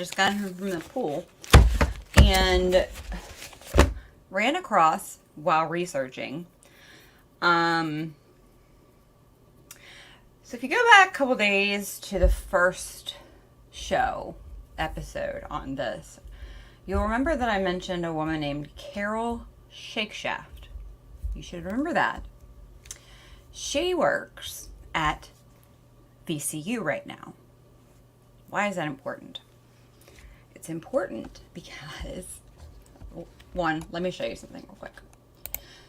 just got home from the pool and ran across while researching. So if you go back a couple days to the first episode on this, you'll remember that I mentioned a woman named Carol Shakeshaft. You should remember that. She works at VCU right now. Why is that important? It's important because, one, let me show you something real quick.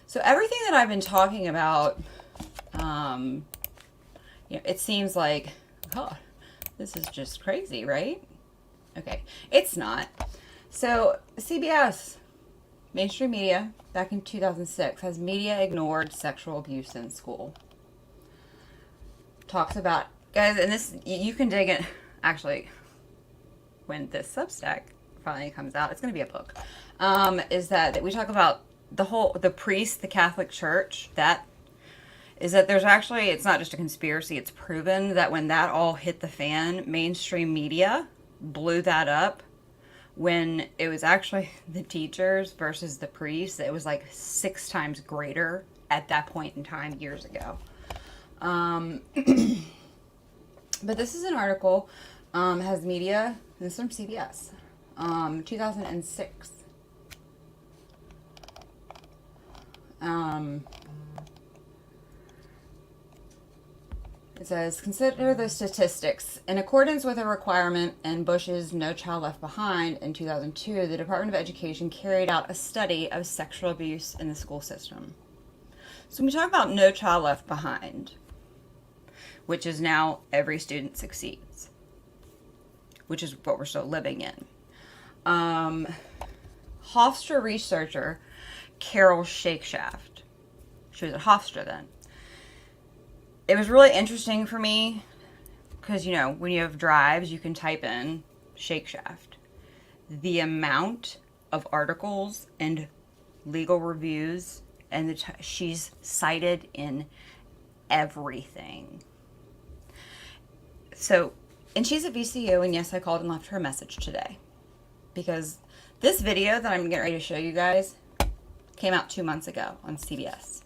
So everything that I've been talking about, it seems like, oh, this is just crazy, right? Okay, it's not. So CBS, mainstream media, back in 2006, has media ignored sexual abuse in school. Talks about, guys, and this, you can dig it, actually, when this Substack finally comes out, it's going to be a book, is that we talk about the priest, the Catholic Church, there's actually, it's not just a conspiracy, it's proven that when that all hit the fan, mainstream media blew that up when it was actually the teachers versus the priests. It was like 6 times greater at that point in time years ago. But this is an article, has media, this is from CBS, 2006. It says, consider the statistics. In accordance with a requirement in Bush's No Child Left Behind in 2002, the Department of Education carried out a study of sexual abuse in the school system. So when we talk about No Child Left Behind, which is now every student succeeds, which is what we're still living in. Hofstra researcher Carol Shakeshaft, she was at Hofstra then. It was really interesting for me because, when you have drives, you can type in Shakeshaft. The amount of articles and legal reviews, and she's cited in everything. So, and she's at VCU, and yes, I called and left her a message today. Because this video that I'm getting ready to show you guys came out 2 months ago on CBS.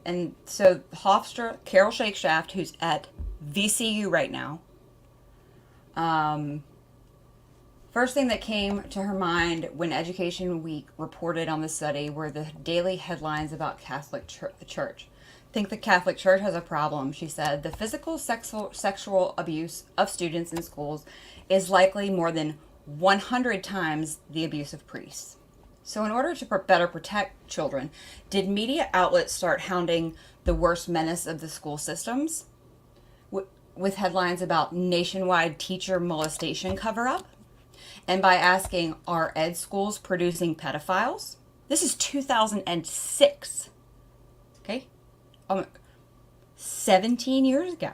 And so Hofstra, Carol Shakeshaft, who's at VCU right now, first thing that came to her mind when Education Week reported on the study were the daily headlines about Catholic Church. Think the Catholic Church has a problem, she said. The physical sexual abuse of students in schools is likely more than 100 times the abuse of priests. So in order to better protect children, did media outlets start hounding the worst menace of the school systems with headlines about nationwide teacher molestation cover-up? And by asking, are ed schools producing pedophiles? This is 2006. Okay? 17 years ago.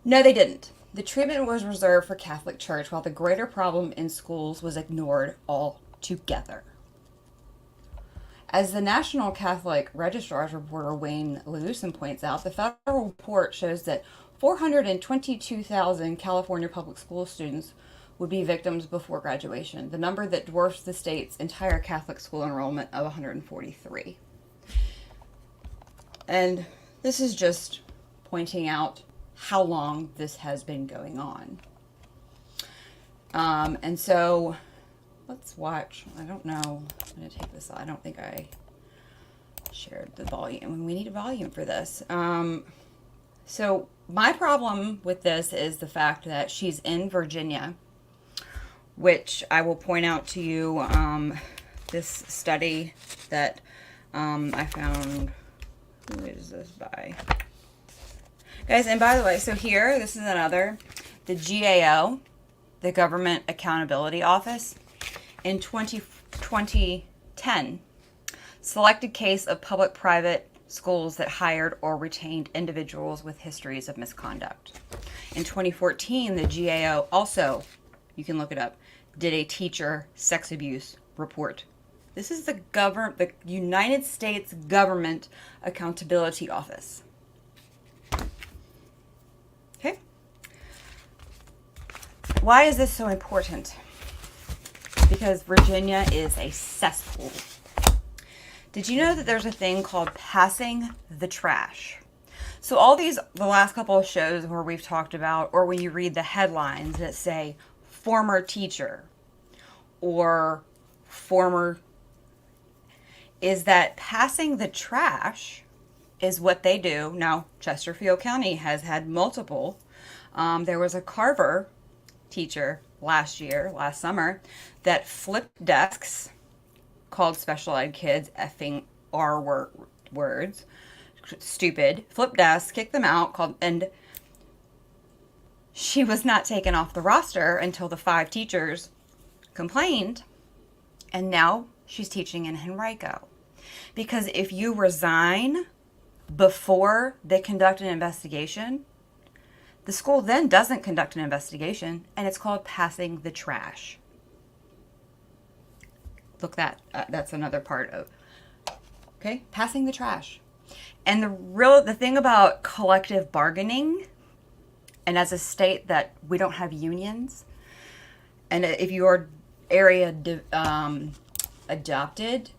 No, they didn't. The treatment was reserved for Catholic Church, while the greater problem in schools was ignored altogether. As the National Catholic Registrar's reporter Wayne Lewison points out, the federal report shows that 422,000 California public school students would be victims before graduation, the number that dwarfs the state's entire Catholic school enrollment of 143. And this is just pointing out how long this has been going on. And so let's watch. I don't know. I'm going to take this. I don't think I shared the volume. We need a volume for this. So my problem with this is the fact that she's in Virginia, which I will point out to you, this study that I found. Who is this by? Guys, and by the way, so here, this is another, the GAO, the Government Accountability Office, in 2010, selected case of public-private schools that hired or retained individuals with histories of misconduct. In 2014, the GAO also, you can look it up, did a teacher sex abuse report. This is the United States Government Accountability Office. Why is this so important? Because Virginia is a cesspool. Did you know that there's a thing called passing the trash? So all the last couple of shows where we've talked about, or when you read the headlines that say former teacher or former, is that passing the trash is what they do. Now, Chesterfield County has had multiple. There was a Carver teacher last summer, that flipped desks, called special ed kids effing R words, stupid, flipped desks, kicked them out, and she was not taken off the roster until the 5 teachers complained, and now she's teaching in Henrico. Because if you resign before they conduct an investigation, the school then doesn't conduct an investigation, and it's called passing the trash. Look, that's another part of, okay, passing the trash. And the thing about collective bargaining, and as a state that we don't have unions, and if your area adopted,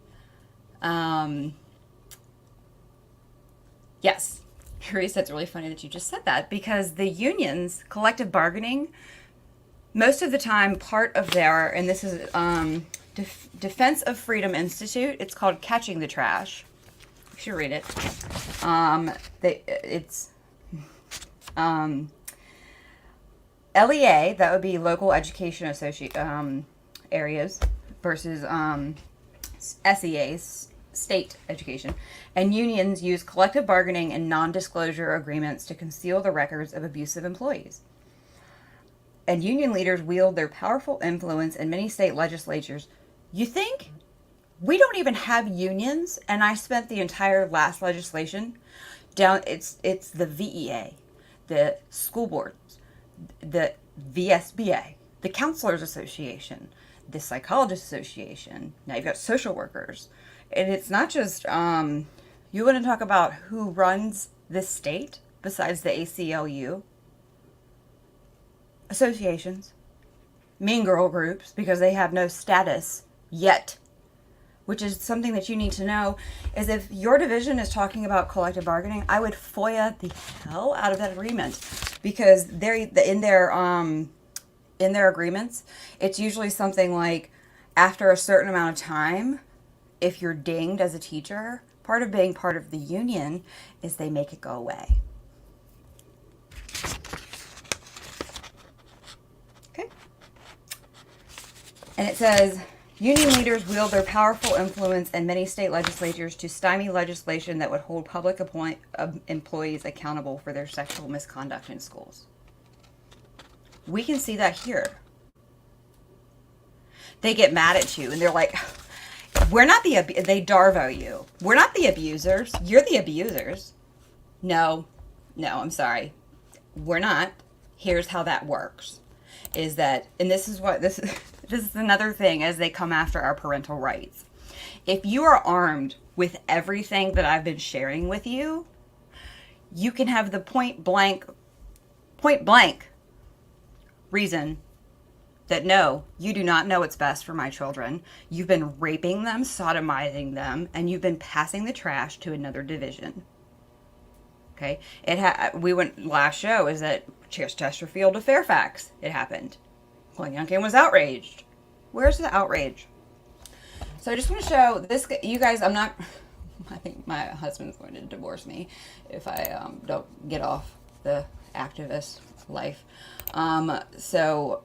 yes, Teresa, it's really funny that you just said that, because the unions, collective bargaining, most of the time part of their, and this is Defense of Freedom Institute, it's called Catching the Trash. You should read it. It's LEA, that would be local education areas, versus SEAs, state education. And unions use collective bargaining and non-disclosure agreements to conceal the records of abusive employees. And union leaders wield their powerful influence in many state legislatures. You think? We don't even have unions, and I spent the entire last legislation down, it's the VEA, the school boards, the VSBA, the Counselors Association, the Psychologists Association. Now you've got social workers. And it's not just, you want to talk about who runs this state besides the ACLU? Associations. Mean girl groups, because they have no status yet. Which is something that you need to know, is if your division is talking about collective bargaining, I would FOIA the hell out of that agreement, because they're in their agreements, it's usually something like, after a certain amount of time, if you're dinged as a teacher, part of being part of the union is they make it go away. Okay. And it says, union leaders wield their powerful influence in many state legislatures to stymie legislation that would hold public employees accountable for their sexual misconduct in schools. We can see that here. They get mad at you and they're like, we're not they Darvo you. We're not the abusers. You're the abusers. No, I'm sorry. We're not. Here's how that works. Is that, and this is another thing as they come after our parental rights. If you are armed with everything that I've been sharing with you, you can have the point blank reason that no, you do not know what's best for my children. You've been raping them, sodomizing them, and you've been passing the trash to another division. Okay, we went last show is that Chesterfield to Fairfax. It happened. Glenn Youngkin was outraged. Where's the outrage? So I just want to show this, you guys. I think my husband's going to divorce me if I don't get off the activist life. So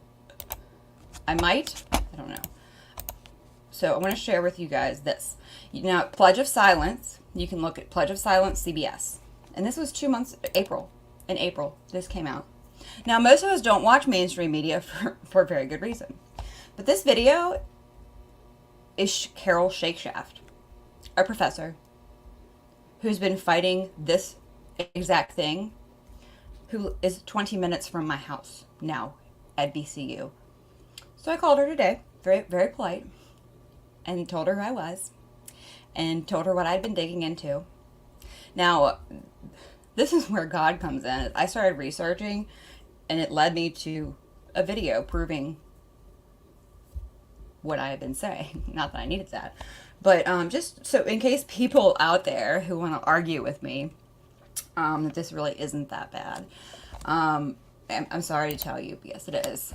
I might. I don't know. So I want to share with you guys this. Now, Pledge of Silence. You can look at Pledge of Silence CBS. And this was 2 months, April. In April, this came out. Now, most of us don't watch mainstream media for a very good reason. But this video is Carol Shakeshaft, a professor who's been fighting this exact thing, who is 20 minutes from my house now at BCU. So I called her today, very, very polite, and told her who I was, and told her what I'd been digging into. Now, this is where God comes in. I started researching, and it led me to a video proving what I have been saying. Not that I needed that. But just so in case people out there who want to argue with me that this really isn't that bad, I'm sorry to tell you, yes, it is.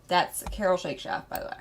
That's Carol Shake Shack, by the way.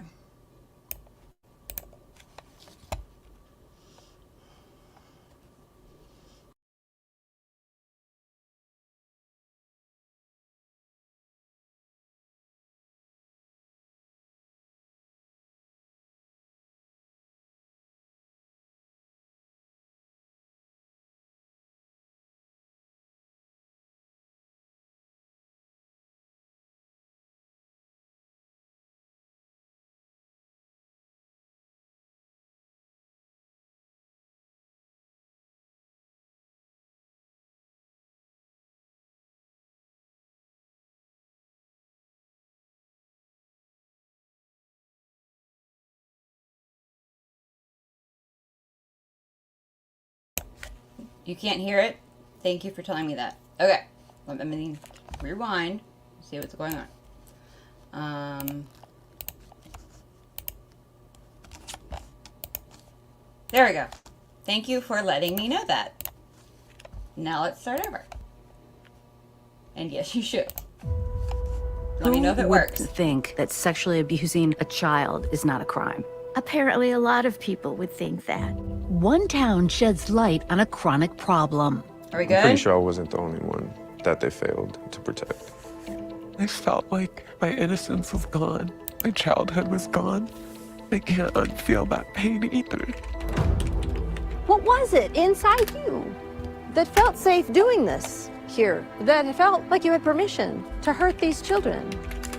You can't hear it? Thank you for telling me that. Okay. Let me rewind. See what's going on. There we go. Thank you for letting me know that. Now let's start over. And yes, you should. Let me know if it works. Think that sexually abusing a child is not a crime. Apparently, a lot of people would think that. One town sheds light on a chronic problem. Are we good? I'm pretty sure I wasn't the only one that they failed to protect. I felt like my innocence was gone. My childhood was gone. I can't unfeel that pain either. What was it inside you that felt safe doing this here? That felt like you had permission to hurt these children?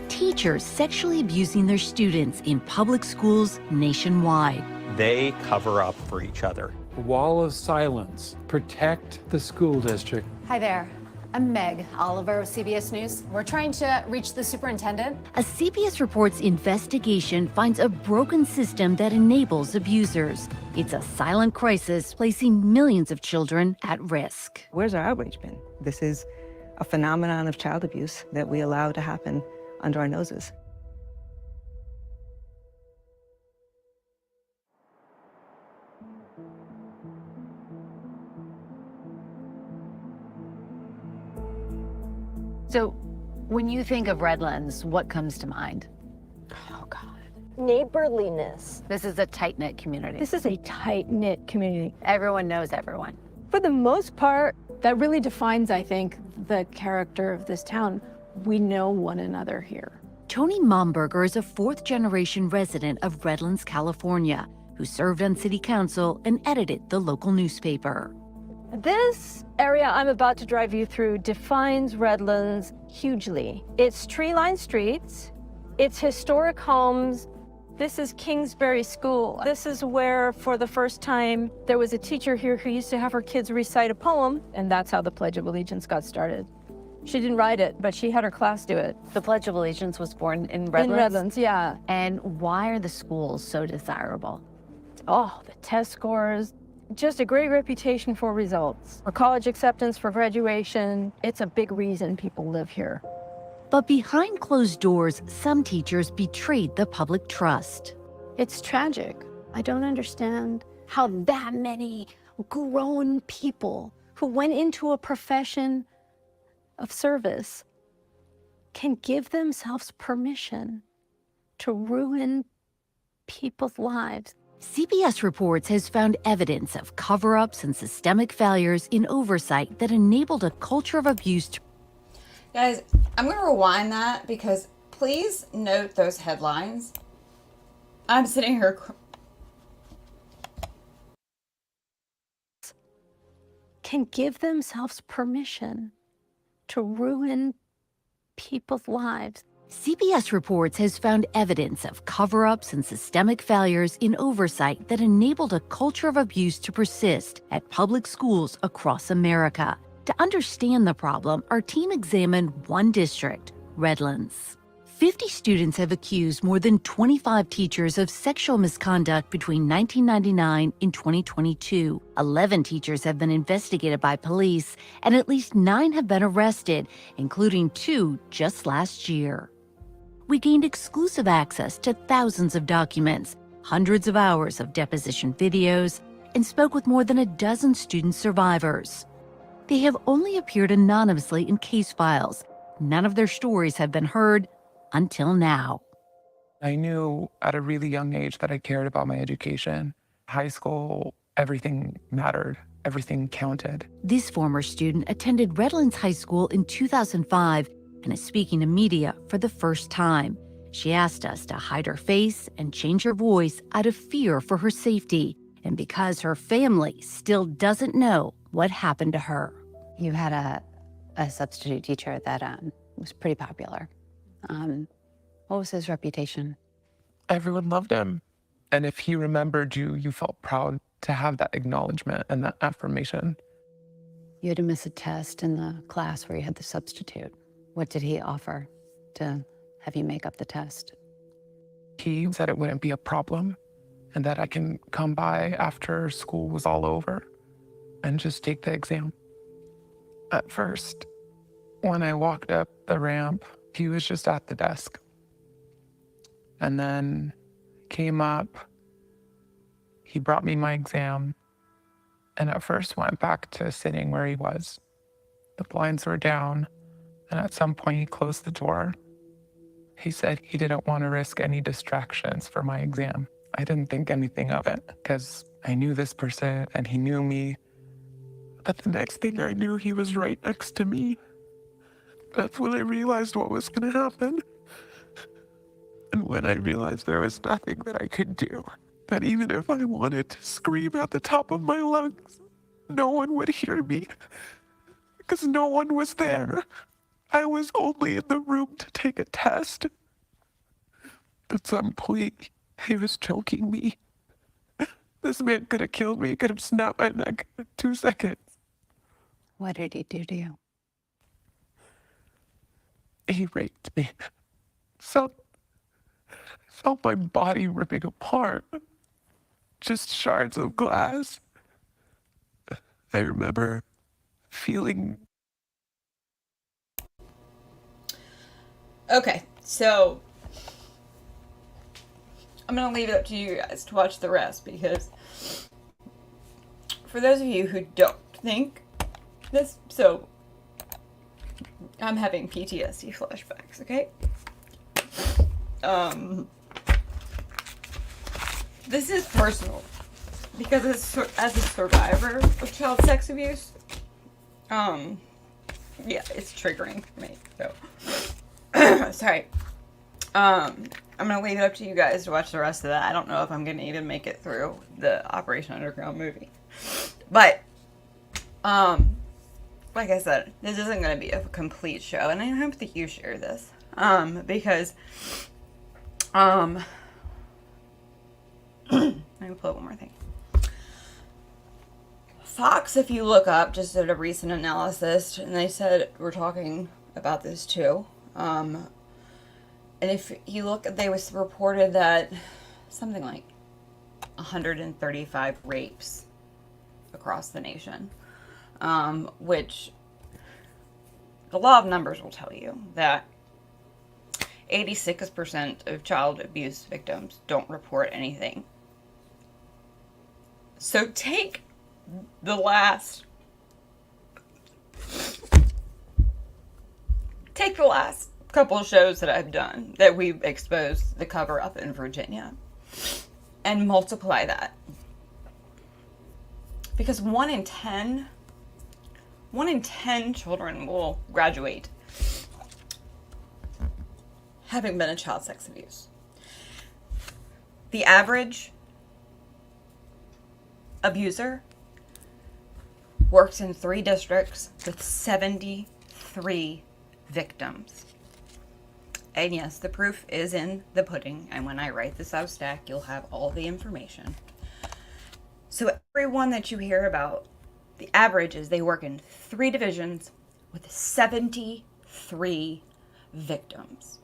Teachers sexually abusing their students in public schools nationwide. They cover up for each other. Wall of silence. Protect the school district. Hi there. I'm Meg Oliver of CBS News. We're trying to reach the superintendent. A CBS Reports investigation finds a broken system that enables abusers. It's a silent crisis placing millions of children at risk. Where's our outrage been? This is a phenomenon of child abuse that we allow to happen under our noses. So, when you think of Redlands, what comes to mind? Oh, God. Neighborliness. This is a tight-knit community. This is a tight-knit community. Everyone knows everyone. For the most part, that really defines, I think, the character of this town. We know one another here. Tony Momberger is a fourth-generation resident of Redlands, California, who served on city council and edited the local newspaper. This area I'm about to drive you through defines Redlands hugely. It's tree-lined streets, it's historic homes. This is Kingsbury School. This is where, for the first time, there was a teacher here who used to have her kids recite a poem, and that's how the Pledge of Allegiance got started. She didn't write it, but she had her class do it. The Pledge of Allegiance was born in Redlands? In Redlands, yeah. And why are the schools so desirable? Oh, the test scores. Just a great reputation for results. For college acceptance, for graduation. It's a big reason people live here. But behind closed doors, some teachers betrayed the public trust. It's tragic. I don't understand how that many grown people who went into a profession of service can give themselves permission to ruin people's lives. CBS Reports has found evidence of cover-ups and systemic failures in oversight that enabled a culture of abuse. Guys, I'm going to rewind that because please note those headlines. I'm sitting here. Can give themselves permission to ruin people's lives. CBS Reports has found evidence of cover-ups and systemic failures in oversight that enabled a culture of abuse to persist at public schools across America. To understand the problem, our team examined one district, Redlands. 50 students have accused more than 25 teachers of sexual misconduct between 1999 and 2022. 11 teachers have been investigated by police, and at least 9 have been arrested, including 2 just last year. We gained exclusive access to thousands of documents, hundreds of hours of deposition videos, and spoke with more than a dozen student survivors. They have only appeared anonymously in case files. None of their stories have been heard until now. I knew at a really young age that I cared about my education. High school, everything mattered. Everything counted. This former student attended Redlands High School in 2005 and is speaking to media for the first time. She asked us to hide her face and change her voice out of fear for her safety, and because her family still doesn't know what happened to her. You had a substitute teacher that was pretty popular. What was his reputation? Everyone loved him. And if he remembered you, you felt proud to have that acknowledgement and that affirmation. You had to miss a test in the class where you had the substitute. What did he offer to have you make up the test? He said it wouldn't be a problem and that I can come by after school was all over and just take the exam. At first, when I walked up the ramp, he was just at the desk. And then came up, he brought me my exam, and at first went back to sitting where he was. The blinds were down, and at some point he closed the door. He said he didn't want to risk any distractions for my exam. I didn't think anything of it, because I knew this person and he knew me. But the next thing I knew, he was right next to me. That's when I realized what was going to happen. And when I realized there was nothing that I could do, that even if I wanted to scream at the top of my lungs, no one would hear me, because no one was there. I was only in the room to take a test. At some point, he was choking me. This man could have killed me, could have snapped my neck in 2 seconds. What did he do to you? He raped me. I felt my body ripping apart. Just shards of glass. I remember feeling... Okay, so I'm going to leave it up to you guys to watch the rest, because for those of you who don't think this, so I'm having PTSD flashbacks, okay? This is personal, because as a survivor of child sex abuse, yeah, it's triggering for me, so, sorry. I'm gonna leave it up to you guys to watch the rest of that. I don't know if I'm gonna even make it through the Operation Underground movie, but, like I said, this isn't gonna be a complete show, and I hope that you share this, because, let me pull up one more thing. Fox, if you look up, just did a recent analysis, and they said we're talking about this too. And if you look, they was reported that something like 135 rapes across the nation, which the law of numbers will tell you that 86% of child abuse victims don't report anything. So take the last couple of shows that I've done that we've exposed the cover up in Virginia and multiply that. Because 1 in 10 children will graduate having been a child sex abuse. The average abuser works in 3 districts with 73 victims. And yes, the proof is in the pudding, and when I write this out stack, you'll have all the information. So everyone that you hear about, the average is they work in 3 divisions with 73 victims.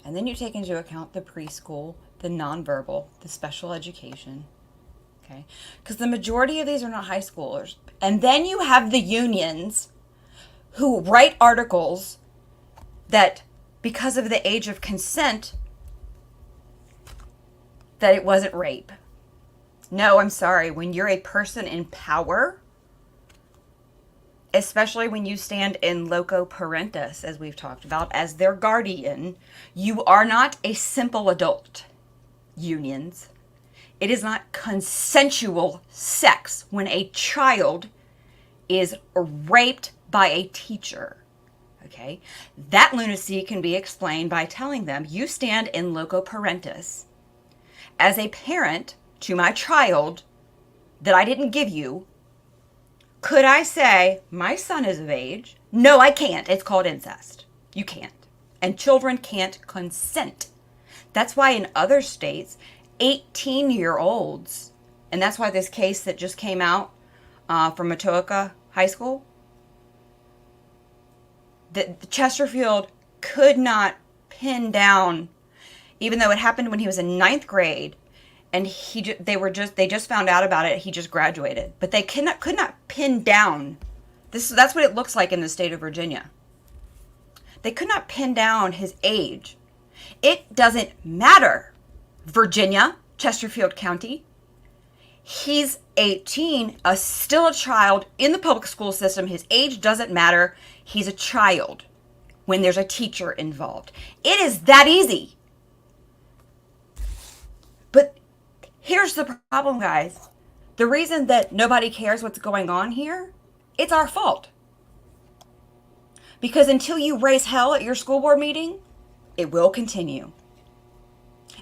And then you take into account the preschool, the nonverbal, the special education. Okay? Because the majority of these are not high schoolers. And then you have the unions who write articles that because of the age of consent, that it wasn't rape. No, I'm sorry. When you're a person in power, especially when you stand in loco parentis, as we've talked about, as their guardian, you are not a simple adult. Unions. It is not consensual sex when a child is raped by a teacher. Okay? That lunacy can be explained by telling them, you stand in loco parentis as a parent to my child that I didn't give you. Could I say, my son is of age? No, I can't. It's called incest. You can't. And children can't consent. That's why in other states, 18-year-olds, and that's why this case that just came out from Atoka High School, that Chesterfield could not pin down, even though it happened when he was in 9th grade, and they just found out about it. He just graduated, but they could not pin down this. That's what it looks like in the state of Virginia. They could not pin down his age. It doesn't matter, Virginia, Chesterfield County. He's 18, still a child in the public school system. His age doesn't matter. He's a child when there's a teacher involved. It is that easy. But here's the problem, guys. The reason that nobody cares what's going on here, it's our fault. Because until you raise hell at your school board meeting, it will continue.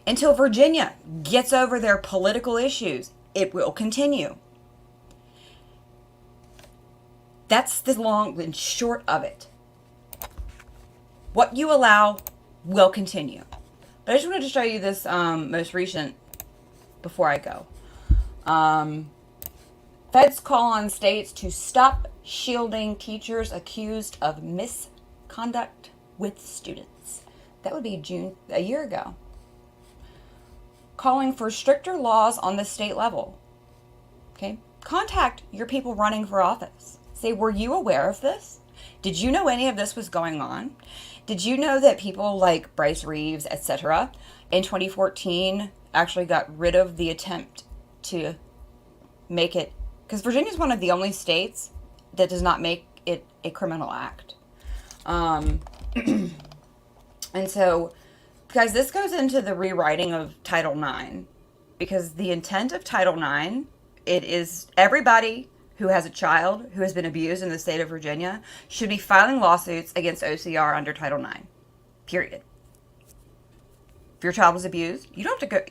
Until Virginia gets over their political issues, it will continue. That's the long and short of it. What you allow will continue. But I just wanted to show you this most recent before I go. Feds call on states to stop shielding teachers accused of misconduct with students. That would be June, a year ago. Calling for stricter laws on the state level. Okay? Contact your people running for office. Say, were you aware of this? Did you know any of this was going on? Did you know that people like Bryce Reeves, etc., in 2014 actually got rid of the attempt to make it, because Virginia is one of the only states that does not make it a criminal act. And so, guys, this goes into the rewriting of Title IX, because the intent of Title IX, it is everybody who has a child who has been abused in the state of Virginia should be filing lawsuits against OCR under Title IX, period. If your child was abused, you don't have to go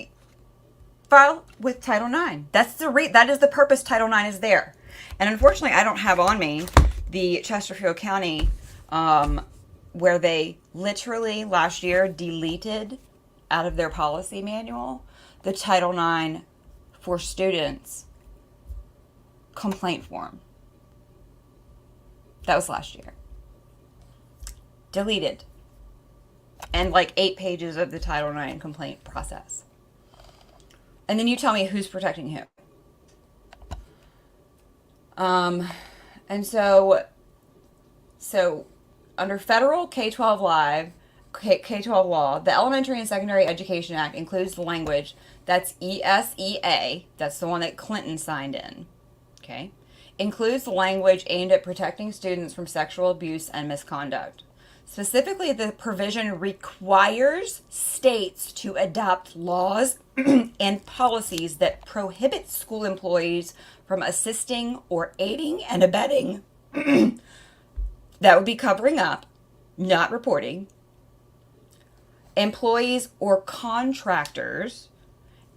file with Title IX. That is the purpose Title IX is there. And unfortunately, I don't have on me the Chesterfield County where they literally last year deleted out of their policy manual the Title IX for students complaint form. That was last year. Deleted. And like 8 pages of the Title IX complaint process. And then you tell me who's protecting who. And so under federal K-12 law, the Elementary and Secondary Education Act includes the language that's ESEA, that's the one that Clinton signed in, okay? Includes the language aimed at protecting students from sexual abuse and misconduct. Specifically, the provision requires states to adopt laws and policies that prohibit school employees from assisting or aiding and abetting. That would be covering up, not reporting. Employees or contractors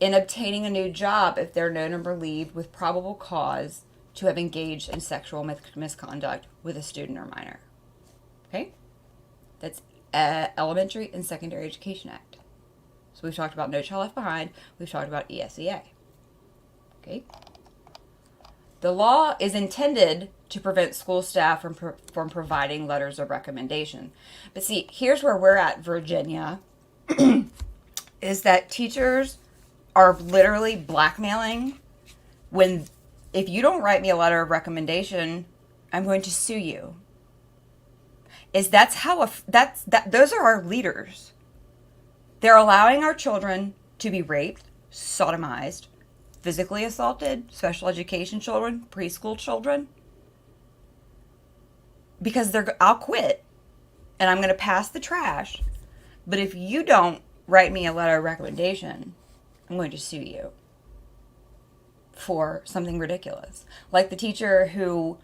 in obtaining a new job if they're known or believed with probable cause to have engaged in sexual misconduct with a student or minor. Okay? That's Elementary and Secondary Education Act. So we've talked about No Child Left Behind. We've talked about ESEA. Okay? The law is intended to prevent school staff from providing letters of recommendation. But see, here's where we're at, Virginia. is that teachers are literally blackmailing when, if you don't write me a letter of recommendation, I'm going to sue you. Those are our leaders. They're allowing our children to be raped, sodomized, physically assaulted, special education children, preschool children, because I'll quit and I'm going to pass the trash. But if you don't write me a letter of recommendation, I'm going to sue you for something ridiculous. Like the teacher who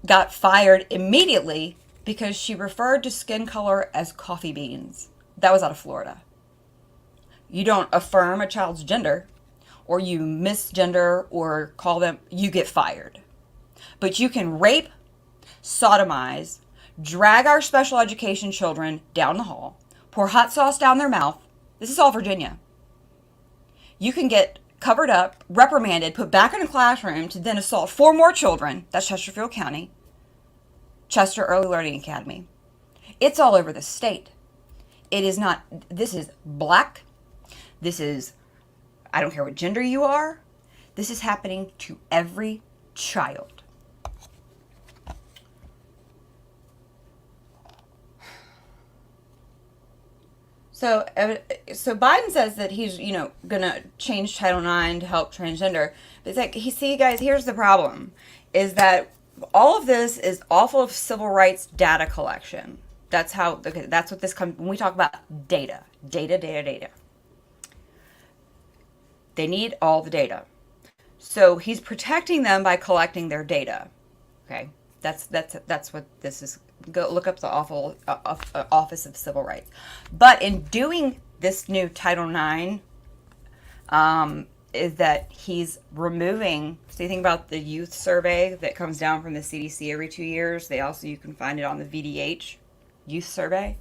got fired immediately because she referred to skin color as coffee beans. That was out of Florida. You don't affirm a child's gender, or you misgender or call them, you get fired. But you can rape, sodomize, drag our special education children down the hall, pour hot sauce down their mouth. This is all Virginia. You can get covered up, reprimanded, put back in a classroom to then assault 4 more children. That's Chesterfield County. Chester Early Learning Academy. It's all over the state. It is not, this is black. This is, I don't care what gender you are. This is happening to every child. So Biden says that he's, gonna change Title IX to help transgender. But it's like, see, guys, here's the problem, is that all of this is awful of civil rights data collection. That's what this comes, when we talk about data. They need all the data. So he's protecting them by collecting their data. Okay, that's what this is. Go look up the awful Office of Civil Rights. But in doing this new Title IX, is that he's removing. So you think about the youth survey that comes down from the CDC every 2 years. You can find it on the VDH youth survey.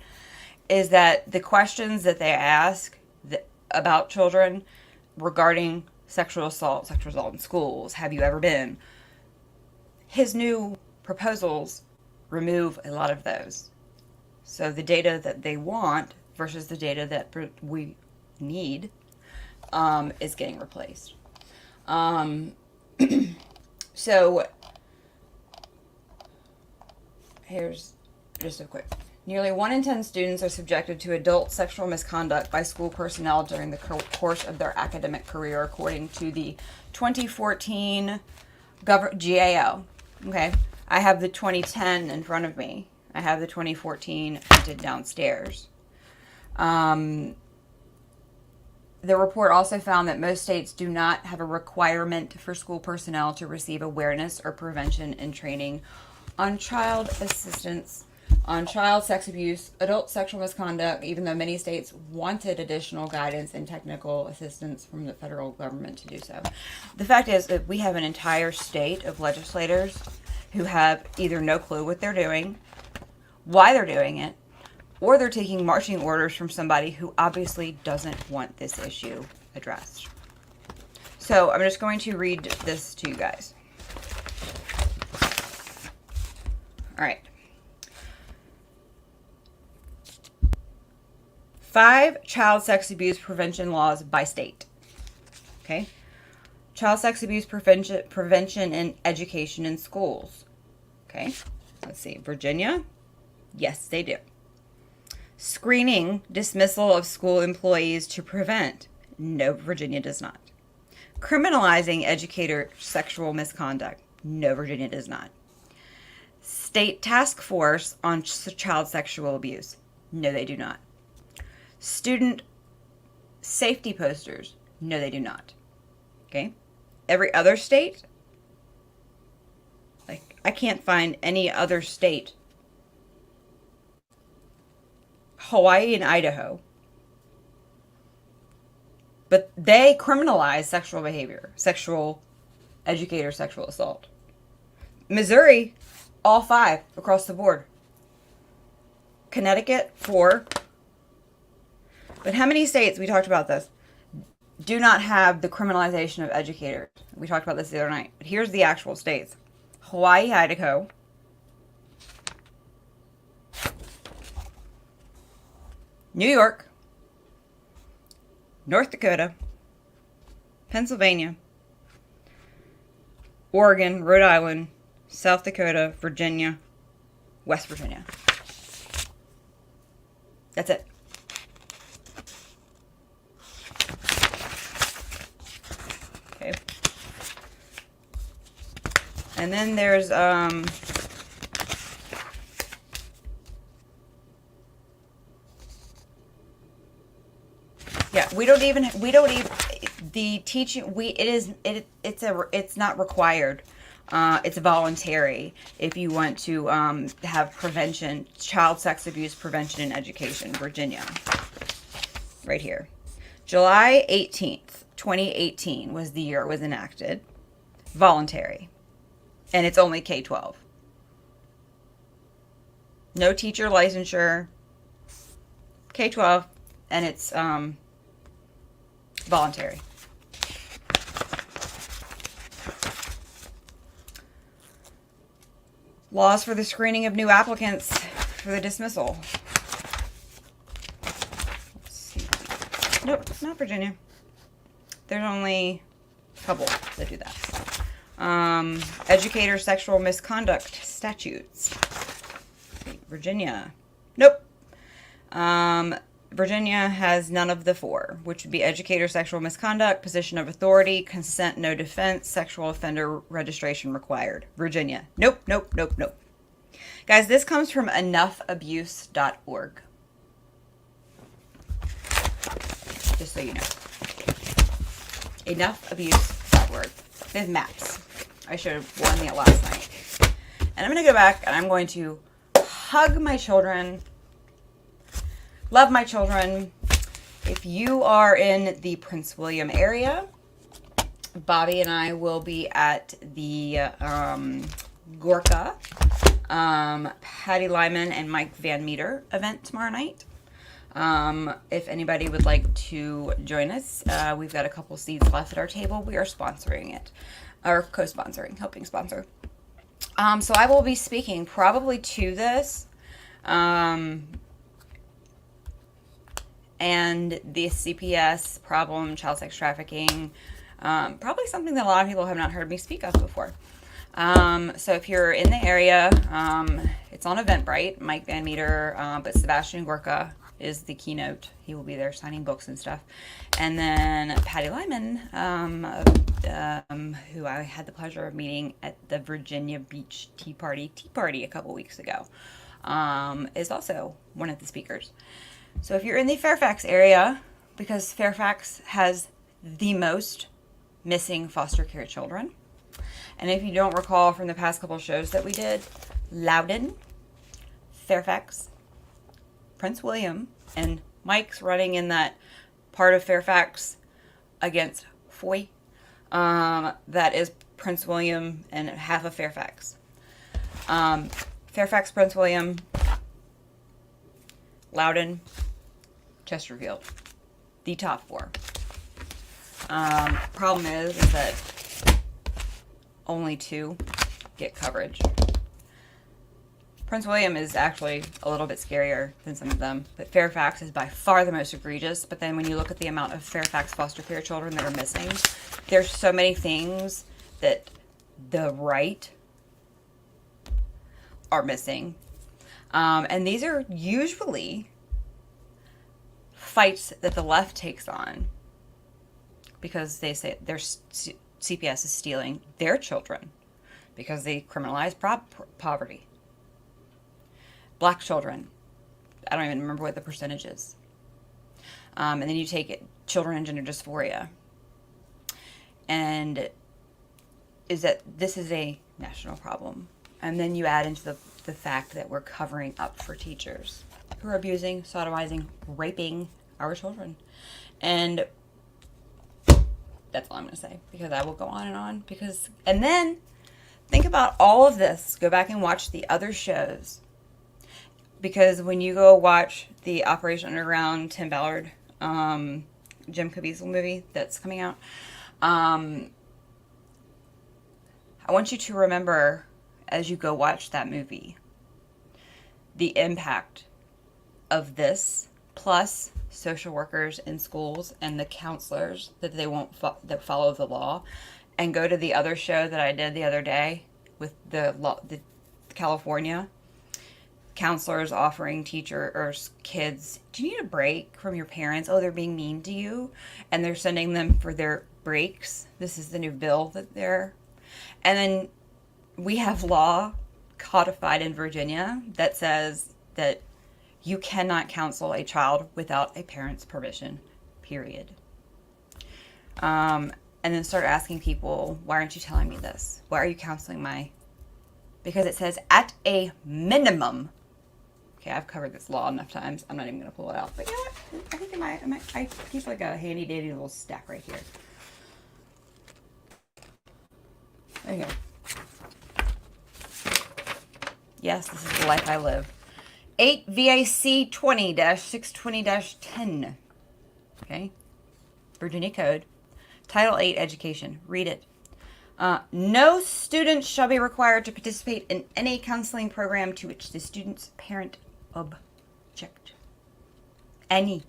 Is that the questions that they ask about children regarding sexual assault in schools? Have you ever been? His new proposals remove a lot of those. So the data that they want versus the data that we need is getting replaced. So here's just a quick. Nearly 1 in 10 students are subjected to adult sexual misconduct by school personnel during the course of their academic career, according to the 2014 GAO. Okay, I have the 2010 in front of me. I have the 2014 printed downstairs. The report also found that most states do not have a requirement for school personnel to receive awareness or prevention and training on child assistance, on child sex abuse, adult sexual misconduct, even though many states wanted additional guidance and technical assistance from the federal government to do so. The fact is that we have an entire state of legislators who have either no clue what they're doing, why they're doing it, or they're taking marching orders from somebody who obviously doesn't want this issue addressed. So I'm just going to read this to you guys. All right. 5 child sex abuse prevention laws by state. Okay. Child sex abuse prevention and education in schools. Okay. Let's see. Virginia. Yes, they do. Screening dismissal of school employees to prevent. No, Virginia does not. Criminalizing educator sexual misconduct. No, Virginia does not. State task force on child sexual abuse. No, they do not. Student safety posters. No, they do not. Okay. Every other state, like, I can't find any other state. Hawaii and Idaho. But they criminalize sexual behavior, sexual educator, sexual assault. Missouri, all 5 across the board. Connecticut, 4. But how many states, we talked about this, do not have the criminalization of educators? We talked about this the other night. But here's the actual states. Hawaii, Idaho. New York, North Dakota, Pennsylvania, Oregon, Rhode Island, South Dakota, Virginia, West Virginia. That's it. Okay. And then there's yeah, we don't even the teaching it's not required. It's voluntary if you want to have prevention, child sex abuse prevention and education, Virginia. Right here. July 18th, 2018 was the year it was enacted. Voluntary. And it's only K-12. No teacher licensure. K-12. And it's voluntary. Laws for the screening of new applicants for the dismissal. Let's see. Nope, not Virginia. There's only a couple that do that. Educator sexual misconduct statutes. Virginia. Nope. Virginia has none of the four, which would be educator sexual misconduct, position of authority, consent, no defense, sexual offender registration required. Virginia. Nope, nope, nope, nope. Guys, this comes from enoughobuse.org. Just so you know. Enoughobuse.org. There's maps. I showed one last night. And I'm going to go back and I'm going to hug my children. Love my children. If you are in the Prince William area, Bobby and I will be at the Gorka, Patty Lyman and Mike Van Meter event tomorrow night. If anybody would like to join us, we've got a couple seats left at our table. We are sponsoring it, or co-sponsoring, helping sponsor. So I will be speaking probably to this. And the CPS problem, child sex trafficking, probably something that a lot of people have not heard me speak of before. So if you're in the area, it's on Eventbrite, Mike Van Meter, but Sebastian Gorka is the keynote. He will be there signing books and stuff. And then Patty Lyman, who I had the pleasure of meeting at the Virginia Beach Tea Party a couple weeks ago, is also one of the speakers. So if you're in the Fairfax area, because Fairfax has the most missing foster care children, and if you don't recall from the past couple shows that we did, Loudoun, Fairfax, Prince William, and Mike's running in that part of Fairfax against Foy. That is Prince William and half of Fairfax. Fairfax, Prince William, Loudoun, Chesterfield, the top four. Problem is that only two get coverage. Prince William is actually a little bit scarier than some of them, but Fairfax is by far the most egregious. But then when you look at the amount of Fairfax foster care children that are missing, there's so many things that the right are missing. And these are usually fights that the left takes on because they say their CPS is stealing their children because they criminalize poverty. Black children, I don't even remember what the percentage is. And then you take it, children and gender dysphoria. And is that this is a national problem. And then you add into the fact that we're covering up for teachers who are abusing, sodomizing, raping our children. And that's all I'm going to say, because I will go on and on. And then think about all of this. Go back and watch the other shows. Because when you go watch the Operation Underground, Tim Ballard, Jim Caviezel movie that's coming out, I want you to remember as you go watch that movie the impact of this plus social workers in schools and the counselors that they won't that follow the law, and go to the other show that I did the other day with the California counselors offering teacher or kids, do you need a break from your parents? Oh, they're being mean to you, and they're sending them for their breaks. This is the new bill that they're, and then we have law codified in Virginia that says that you cannot counsel a child without a parent's permission, period. And then start asking people, why aren't you telling me this? Why are you counseling because it says at a minimum. Okay, I've covered this law enough times. I'm not even going to pull it out. But you know what? I think I keep like a handy dandy little stack right here. There you go. Yes, this is the life I live. 8 VAC 20-620-10. Okay. Virginia Code. Title 8 Education. Read it. No student shall be required to participate in any counseling program to which the student's parent object. Any.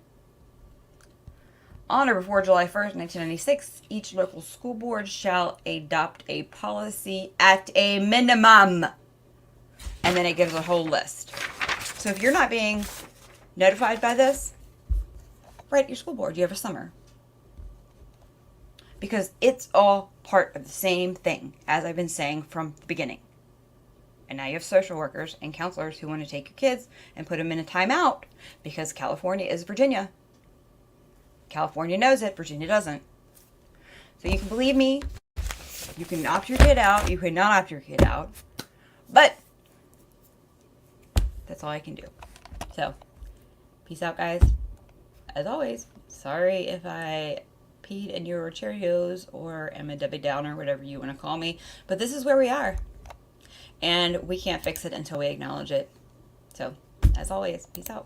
On or before July 1st, 1996, each local school board shall adopt a policy at a minimum. And then it gives a whole list. So if you're not being notified by this, write your school board. You have a summer. Because it's all part of the same thing, as I've been saying from the beginning. And now you have social workers and counselors who want to take your kids and put them in a timeout because California is Virginia. California knows it, Virginia doesn't. So you can believe me, you can opt your kid out, you can not opt your kid out, but that's all I can do. So, peace out, guys. As always, sorry if I peed in your Cheerios or am a Debbie Downer, whatever you want to call me, but this is where we are. And we can't fix it until we acknowledge it. So, as always, peace out.